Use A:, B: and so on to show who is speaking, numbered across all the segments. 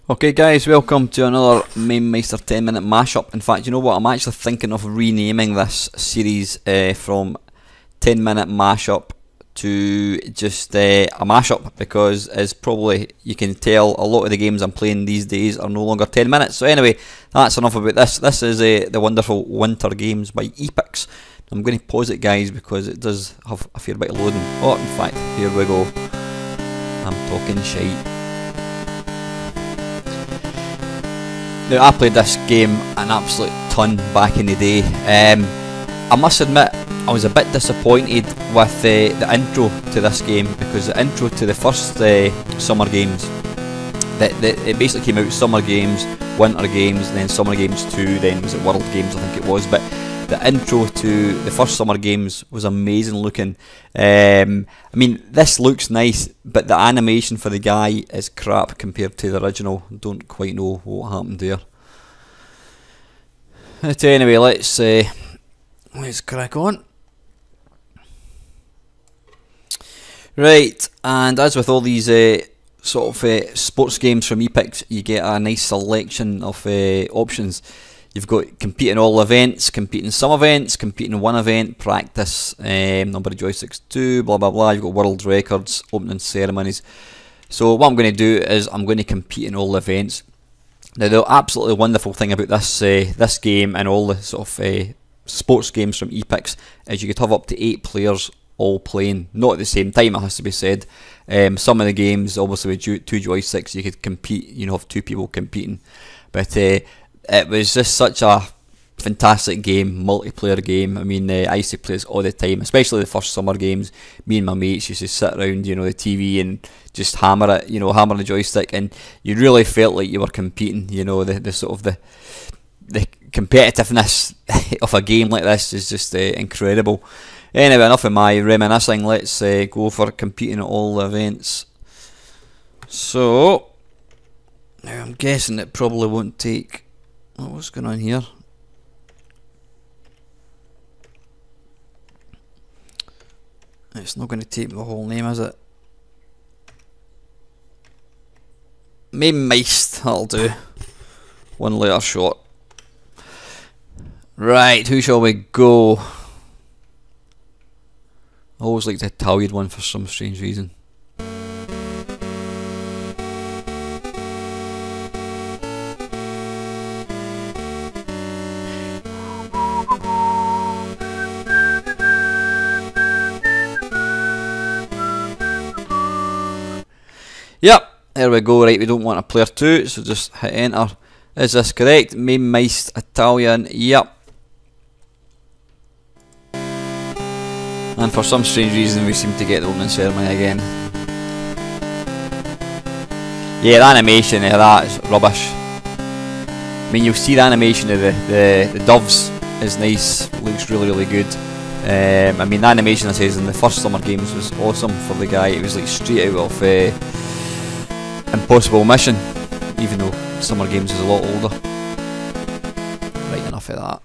A: Okay guys, welcome to another Mamemeister 10-minute mashup. In fact, you know what, I'm actually thinking of renaming this series from 10-minute mashup to just a mashup, because as probably you can tell, a lot of the games I'm playing these days are no longer 10 minutes. So anyway, that's enough about this. This is the wonderful Winter Games by Epyx. I'm going to pause it guys because it does have a fair bit of loading. Oh, in fact, here we go. I'm talking shite. Now, I played this game an absolute ton back in the day. I must admit, I was a bit disappointed with the intro to this game, because the intro to the first Summer Games, it basically came out Summer Games, Winter Games, and then Summer Games 2, then was it World Games, I think it was. But the intro to the first Summer Games was amazing looking. I mean, this looks nice, but the animation for the guy is crap compared to the original. Don't quite know what happened there. But anyway, let's crack on. Right, and as with all these sort of sports games from Epyx, you get a nice selection of options. You've got compete in all events, compete in some events, compete in one event, practice, number of joysticks 2, blah blah blah. You've got world records, opening ceremonies. So what I'm going to do is I'm going to compete in all events. Now the absolutely wonderful thing about this game and all the sort of sports games from Epyx is you could have up to 8 players all playing, not at the same time, it has to be said. Some of the games, obviously with 2 joysticks, you could compete, you know, have 2 people competing. But it was just such a fantastic game, multiplayer game. I mean, I used to play this all the time, especially the first Summer Games. Me and my mates used to sit around, you know, the TV and just hammer it, you know, hammer the joystick, and you really felt like you were competing. You know, the sort of the competitiveness of a game like this is just incredible. Anyway, enough of my reminiscing. Let's go for competing at all events. So now I'm guessing it probably won't take. Oh, what's going on here? It's not going to take the whole name, is it? Mamemeister, that'll do. One letter short. Right, who shall we go? I always like the Italian one for some strange reason. Yep, there we go. Right, we don't want a player 2, so just hit enter. Is this correct? Mamemeister Italian, yep. And for some strange reason we seem to get the opening ceremony again. Yeah, the animation of that is rubbish. I mean, you'll see the animation of the doves is nice, looks really good. I mean, the animation, I says, in the first Summer Games was awesome for the guy. It was like straight out of Impossible Mission, even though Summer Games is a lot older. Right, enough of that.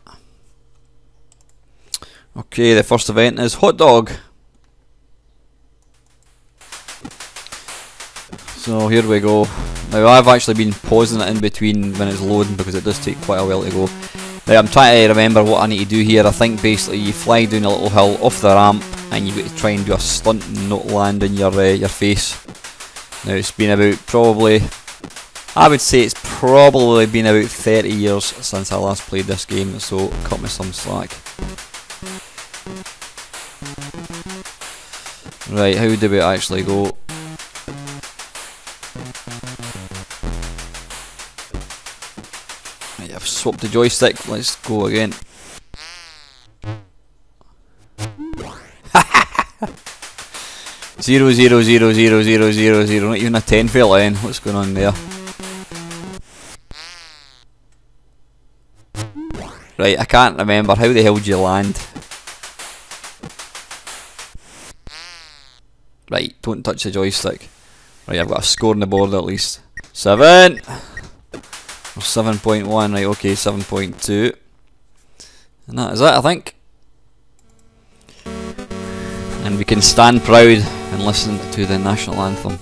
A: Okay, the first event is hot dog. So here we go. Now I've actually been pausing it in between when it's loading because it does take quite a while to go. Now I'm trying to remember what I need to do here. I think basically you fly down a little hill off the ramp and you've got to try and do a stunt and not land in your face. Now it's been about probably, I would say it's probably been about 30 years since I last played this game, so cut me some slack. Right, how do we actually go? Right, I've swapped the joystick, let's go again. Zero, zero, zero, zero, zero, zero, zero. Not even a 10 fell in. What's going on there? Right, I can't remember. How the hell did you land? Right, don't touch the joystick. Right, I've got a score on the board at least. 7! Or 7.1, right, okay, 7.2. And that is it, I think. And we can stand proud and listen to the national anthem.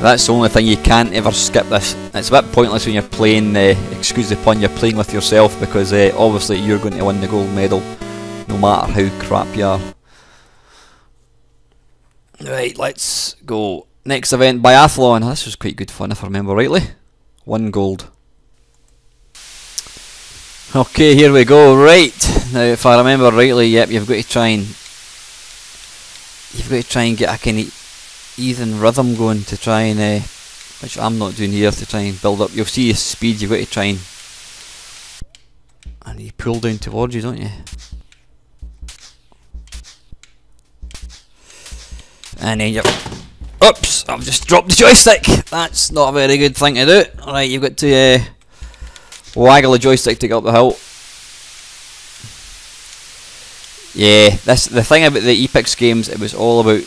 A: That's the only thing, you can't ever skip this. It's a bit pointless when you're playing, excuse the pun, you're playing with yourself, because obviously you're going to win the gold medal no matter how crap you are. Right, let's go. Next event, biathlon. This was quite good fun if I remember rightly. 1 gold. Okay, here we go. Right, now if I remember rightly, yep, you've got to try and get a kind of even rhythm going to try and which I'm not doing here, to try and build up. You'll see your speed. You've got to try and you pull down towards you, don't you? And then you're, oops, I've just dropped the joystick. That's not a very good thing to do. Alright, you've got to waggle the joystick to get up the hill. Yeah, the thing about the Epyx games, it was all about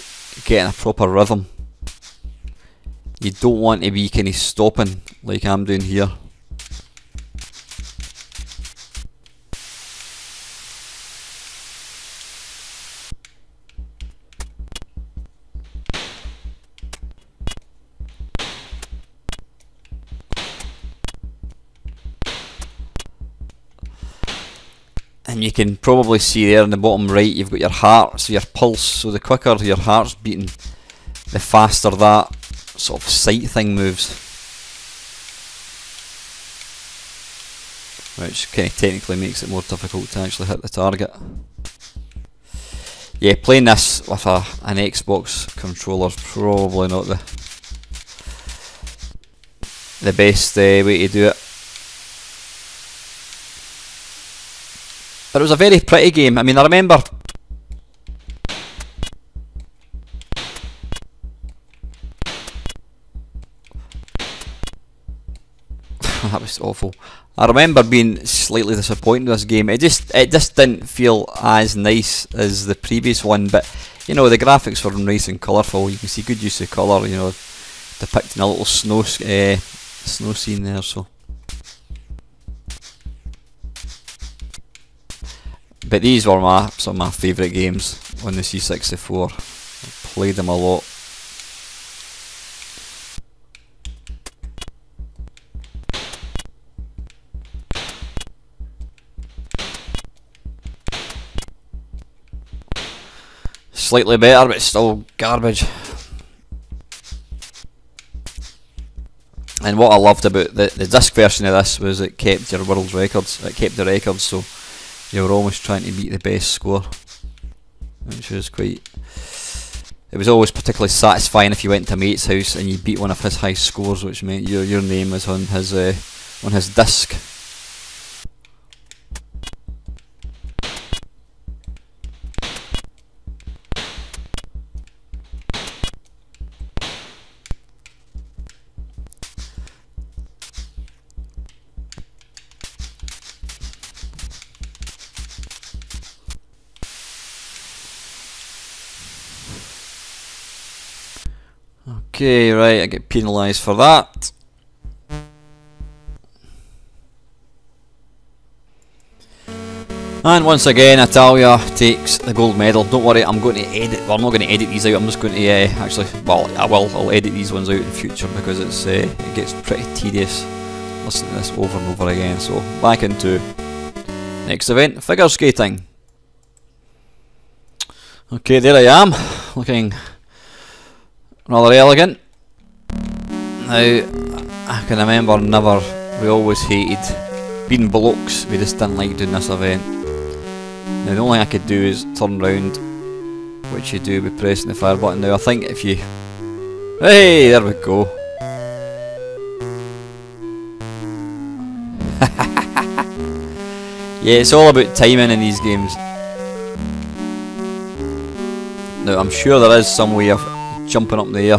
A: getting a proper rhythm. You don't want to be kind of stopping like I'm doing here. And you can probably see there in the bottom right, you've got your heart, so your pulse. So the quicker your heart's beating, the faster that sort of sight thing moves. Which kind of technically makes it more difficult to actually hit the target. Yeah, playing this with an Xbox controller's probably not the best way to do it. But it was a very pretty game. I mean, I remember that was awful. I remember being slightly disappointed with this game. It just didn't feel as nice as the previous one. But you know, the graphics were nice and colourful. You can see good use of colour. You know, depicting a little snow scene there. So. But these were some of my favourite games on the C64. I played them a lot. Slightly better, but still garbage. And what I loved about the disc version of this was it kept your world records. It kept the records, so you were always trying to beat the best score, which was quite. It was always particularly satisfying if you went to a mate's house and you beat one of his high scores, which meant your name was on his disc. Okay, right, I get penalised for that. And once again, Italia takes the gold medal. Don't worry, I'm going to edit. Well, I'm not going to edit these out. I'm just going to actually. Well, I will. I'll edit these ones out in future because it gets pretty tedious listening to this over and over again. So back into next event, figure skating. Okay, there I am, looking rather elegant. Now, I can remember we always hated being blokes, we just didn't like doing this event. Now the only thing I could do is turn round, which you do by pressing the fire button. Now I think if you... Hey, there we go. Yeah, it's all about timing in these games. Now I'm sure there is some way of jumping up in the air.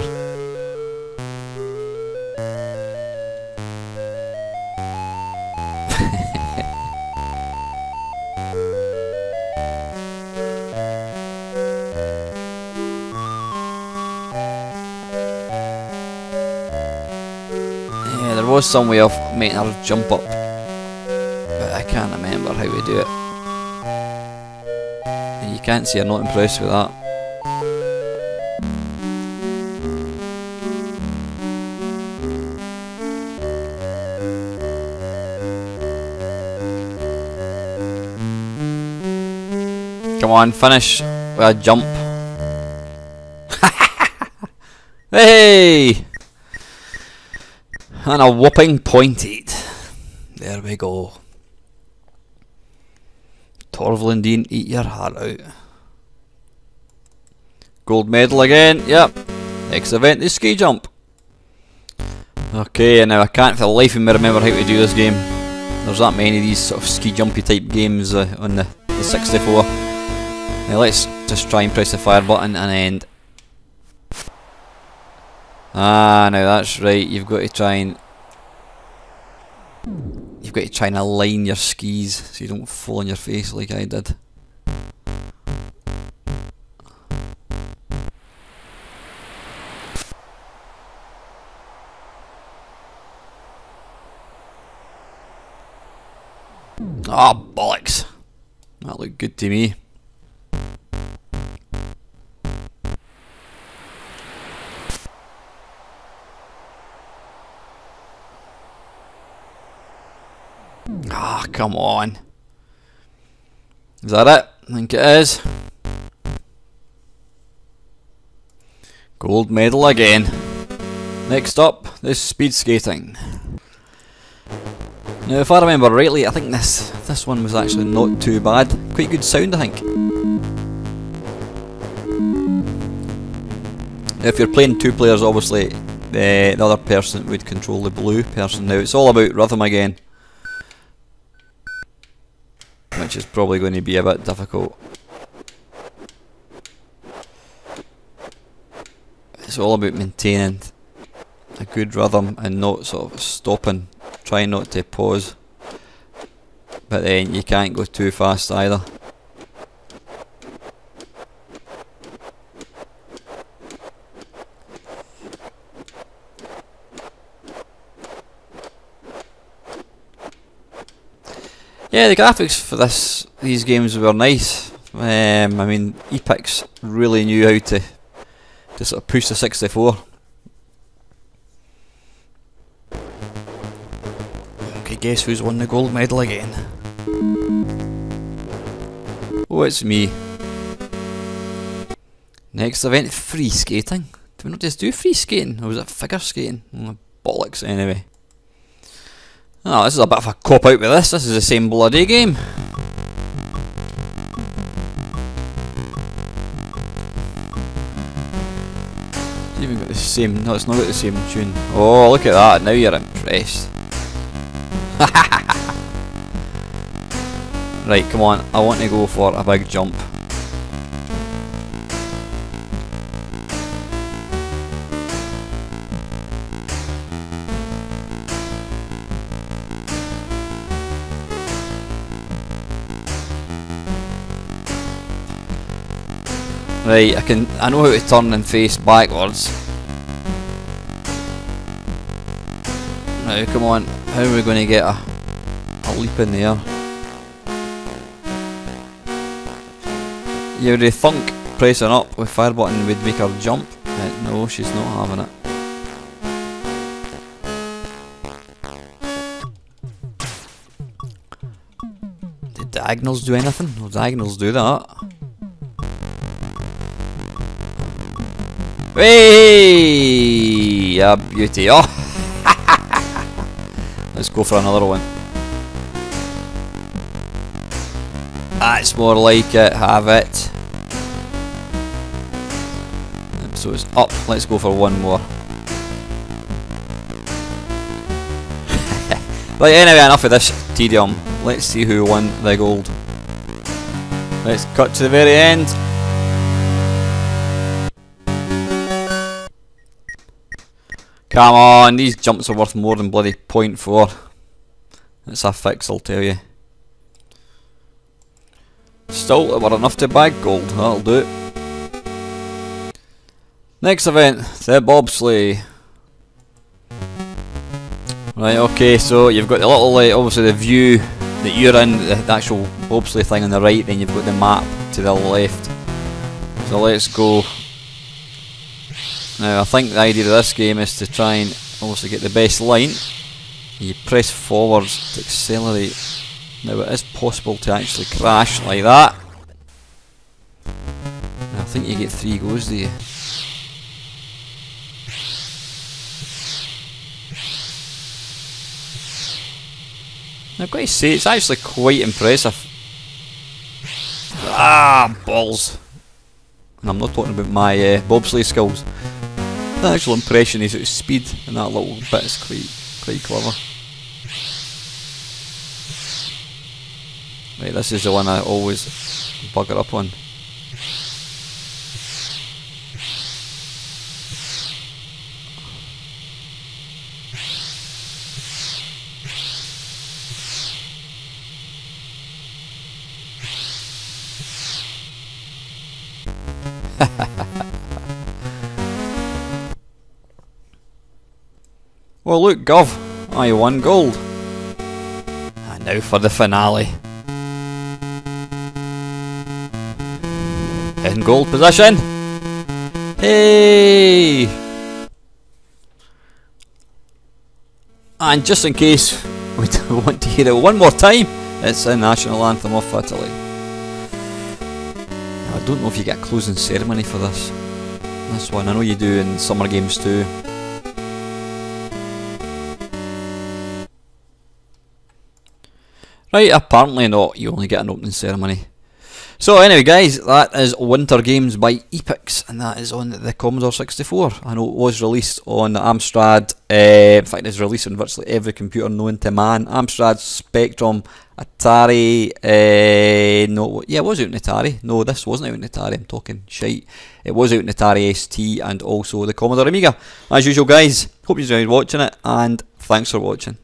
A: Yeah, there was some way of making her jump up, but I can't remember how we do it. And you can't see I'm not impressed with that. come on, finish with a jump. Hey! And a whopping .8. There we go. Torvaldine, eat your heart out. Gold medal again, yep. Next event is ski jump. Okay, and now I can't for the life of me remember how to do this game. There's that many of these sort of ski jumpy type games on the 64. Now let's just try and press the fire button and end. Ah, now that's right, you've got to try and align your skis so you don't fall on your face like I did. Ah, bollocks. That looked good to me. Ah, come on. Is that it? I think it is. Gold medal again. Next up, this speed skating. Now, if I remember rightly, I think this one was actually not too bad. Quite good sound, I think. Now, if you're playing two players, obviously the other person would control the blue person. Now, it's all about rhythm again, which is probably going to be a bit difficult. It's all about maintaining a good rhythm and not sort of stopping, trying not to pause, but then you can't go too fast either. Yeah, the graphics for these games were nice. I mean, Epyx really knew how to sort of push the 64. Okay, guess who's won the gold medal again? Oh, it's me. Next event, free skating. Did we not just do free skating? Or was it figure skating? Oh, bollocks anyway. Oh, this is a bit of a cop out with this. This is the same bloody game. It's even got the same. No, it's not got the same tune. Oh, look at that. Now you're impressed. Right, come on. I want to go for a big jump. Right, I know how to turn and face backwards. Now, come on, how are we going to get a leap in the air? You would think pressing up with fire button would make her jump. No, she's not having it. Did diagonals do anything? No, diagonals do that. Hey, a beauty! Oh, let's go for another one. That's more like it. Have it. So it's up. Let's go for one more. Right. Anyway, enough of this tedium. Let's see who won the gold. Let's cut to the very end. Come on, these jumps are worth more than bloody .4. It's a fix, I'll tell you. Still, it were enough to bag gold, that'll do it. Next event, the bobsleigh. Right, okay, so you've got the little, obviously the view that you're in, the actual bobsleigh thing on the right, then you've got the map to the left. So let's go. Now, I think the idea of this game is to try and obviously get the best line. You press forwards to accelerate. Now, it is possible to actually crash like that. think you get 3 goes, do you? I've got to say, it's actually quite impressive. Ah, balls. And I'm not talking about my bobsleigh skills. The actual impression is its speed, and that little bit is quite clever. Right, this is the one I always bugger up on. Well, look, Gov, I won gold. And now for the finale. In gold position. Hey! And just in case we want to hear it one more time, it's the national anthem of Italy. I don't know if you get a closing ceremony for this one. I know you do in summer games too. Right, apparently not. You only get an opening ceremony. So anyway guys, that is Winter Games by Epyx, and that is on the Commodore 64. I know it was released on the Amstrad, in fact it's released on virtually every computer known to man. Amstrad, Spectrum, Atari, no, yeah, it was out in Atari. No, this wasn't out in Atari, I'm talking shite. It was out in Atari ST and also the Commodore Amiga. As usual guys, hope you enjoyed watching it, and thanks for watching.